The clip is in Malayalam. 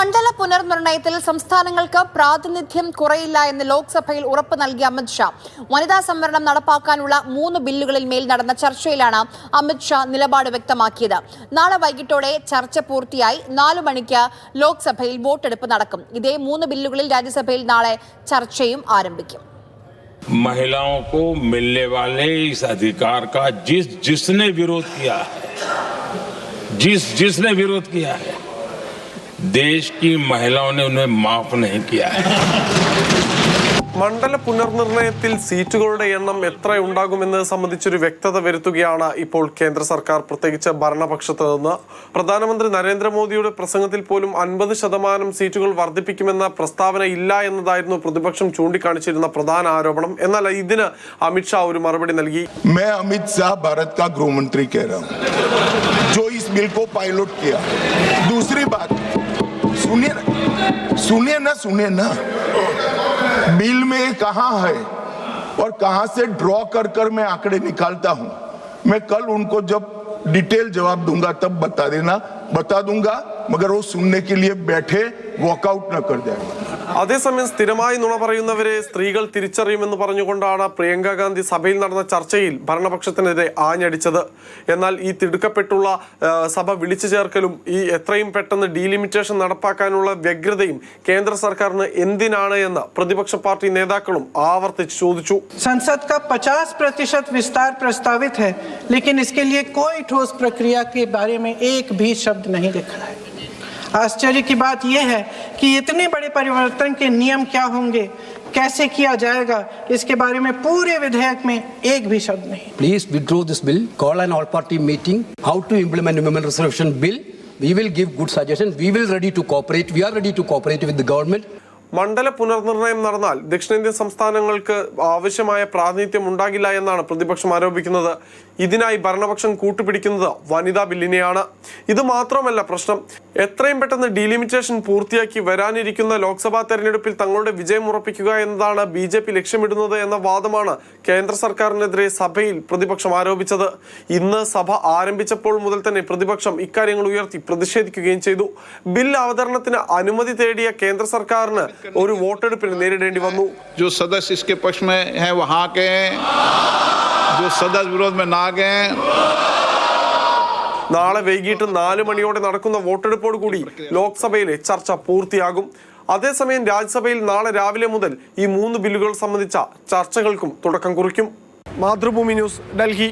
മണ്ഡല പുനർനിർണയത്തിൽ സംസ്ഥാനങ്ങൾക്ക് പ്രാതിനിധ്യം കുറയില്ല എന്ന് ലോക്സഭയിൽ ഉറപ്പ് നൽകിയ അമിത്ഷാ. വനിതാ സംവരണം നടപ്പാക്കാനുള്ള 3 ബില്ലുകളിൽ മേൽ നടന്ന ചർച്ചയിലാണ് അമിത്ഷാ നിലപാട് വ്യക്തമാക്കിയത്. നാളെ വൈകിട്ടോടെ ചർച്ച പൂർത്തിയായി 4 മണിക്ക് ലോക്സഭയിൽ വോട്ടെടുപ്പ് നടക്കും. ഇതേ 3 ബില്ലുകളിൽ രാജ്യസഭയിൽ നാളെ ചർച്ചയും ആരംഭിക്കും. महिलाओं को मिलने वाले इस अधिकार का जिसने विरोध किया है, जिसने विरोध किया है, देश की महिलाओं ने उन्हें माफ नहीं किया है. മണ്ഡല പുനർനിർണയത്തിൽ സീറ്റുകളുടെ എണ്ണം എത്രയുണ്ടാകുമെന്നത് സംബന്ധിച്ചൊരു വ്യക്തത വരുത്തുകയാണ് ഇപ്പോൾ കേന്ദ്ര സർക്കാർ, പ്രത്യേകിച്ച് ഭരണപക്ഷത്ത് നിന്ന്. പ്രധാനമന്ത്രി നരേന്ദ്രമോദിയുടെ പ്രസംഗത്തിൽ പോലും 50% സീറ്റുകൾ വർദ്ധിപ്പിക്കുമെന്ന പ്രസ്താവന ഇല്ല എന്നതായിരുന്നു പ്രതിപക്ഷം ചൂണ്ടിക്കാണിച്ചിരുന്ന പ്രധാന ആരോപണം. എന്നാൽ ഇതിന് അമിത്ഷാ ഒരു മറുപടി നൽകി. अमित शाह भारत का गृहमंत्री कह रहा हूं जो इस बिल को पायलट किया. दूसरी बात सुनिए ना बिल में कहां है और कहां से ड्रॉ कर मैं आंकड़े निकालता हूं. मैं कल उनको जब डिटेल जवाब दूंगा तब बता दूंगा मगर वो सुनने के लिए बैठे वॉकआउट न कर जाए. അതേസമയം സ്ഥിരമായി നുണ പറയുന്നവരെ സ്ത്രീകൾ തിരിച്ചറിയുമെന്ന് പറഞ്ഞുകൊണ്ടാണ് പ്രിയങ്ക ഗാന്ധി സഭയിൽ നടന്ന ചർച്ചയിൽ ഭരണപക്ഷത്തിനെതിരെ ആഞ്ഞടിച്ചത്. എന്നാൽ ഈ തിടുക്കപ്പെട്ടുള്ള സഭ വിളിച്ചു ചേർക്കലും ഈ എത്രയും പെട്ടെന്ന് ഡീലിമിറ്റേഷൻ നടപ്പാക്കാനുള്ള വ്യഗ്രതയും കേന്ദ്ര സർക്കാരിന് എന്തിനാണ് എന്ന് പ്രതിപക്ഷ പാർട്ടി നേതാക്കളും ആവർത്തിച്ച് ചോദിച്ചു. संसद का 50% विस्तार प्रस्तावित है, लेकिन इसके लिए कोई ठोस प्रक्रिया के बारे में एक भी शब्द नहीं लिखा है. आश्चर्य की बात यह है कि इतने बड़े परिवर्तन के नियम क्या होंगे, कैसे किया जाएगा, इसके बारे में पूरे विधेयक में एक भी शब्द नहीं. Please withdraw this bill, call an all-party meeting, how to implement women reservation bill. We will give good suggestions. We are ready to cooperate with the government. മണ്ഡല പുനർനിർണയം നടന്നാൽ ദക്ഷിണേന്ത്യൻ സംസ്ഥാനങ്ങൾക്ക് ആവശ്യമായ പ്രാതിനിധ്യം ഉണ്ടാകില്ല എന്നാണ് പ്രതിപക്ഷം ആരോപിക്കുന്നത്. ഇതിനായി ഭരണപക്ഷം കൂട്ടുപിടിക്കുന്നത് വനിതാ ബില്ലിനെയാണ്. ഇത് മാത്രമല്ല പ്രശ്നം, എത്രയും പെട്ടെന്ന് ഡീലിമിറ്റേഷൻ പൂർത്തിയാക്കി വരാനിരിക്കുന്ന ലോക്സഭാ തെരഞ്ഞെടുപ്പിൽ തങ്ങളുടെ വിജയം ഉറപ്പിക്കുക എന്നതാണ് BJP ലക്ഷ്യമിടുന്നത് എന്ന വാദമാണ് കേന്ദ്ര സർക്കാരിനെതിരെ സഭയിൽ പ്രതിപക്ഷം ആരോപിച്ചത്. ഇന്ന് സഭ ആരംഭിച്ചപ്പോൾ മുതൽ തന്നെ പ്രതിപക്ഷം ഇക്കാര്യങ്ങൾ ഉയർത്തി പ്രതിഷേധിക്കുകയും ചെയ്തു. ബിൽ അവതരണത്തിന് അനുമതി തേടിയ കേന്ദ്ര സർക്കാരിന് ഒരു വോട്ടെടുപ്പിന് നേരിടേണ്ടി വന്നു. जो सदस्य इसके पक्ष में है वहां के, जो सदस्य विरोध में ना गए. നാളെ വൈകിട്ട് 4 മണിയോടെ നടക്കുന്ന വോട്ടെടുപ്പോട് കൂടി ലോക്സഭയിലെ ചർച്ച പൂർത്തിയാകും. അതേസമയം രാജ്യസഭയിൽ നാളെ രാവിലെ മുതൽ ഈ 3 ബില്ലുകൾ സംബന്ധിച്ച ചർച്ചകൾക്കും തുടക്കം കുറിക്കും. മാതൃഭൂമി ന്യൂസ്, ഡൽഹി.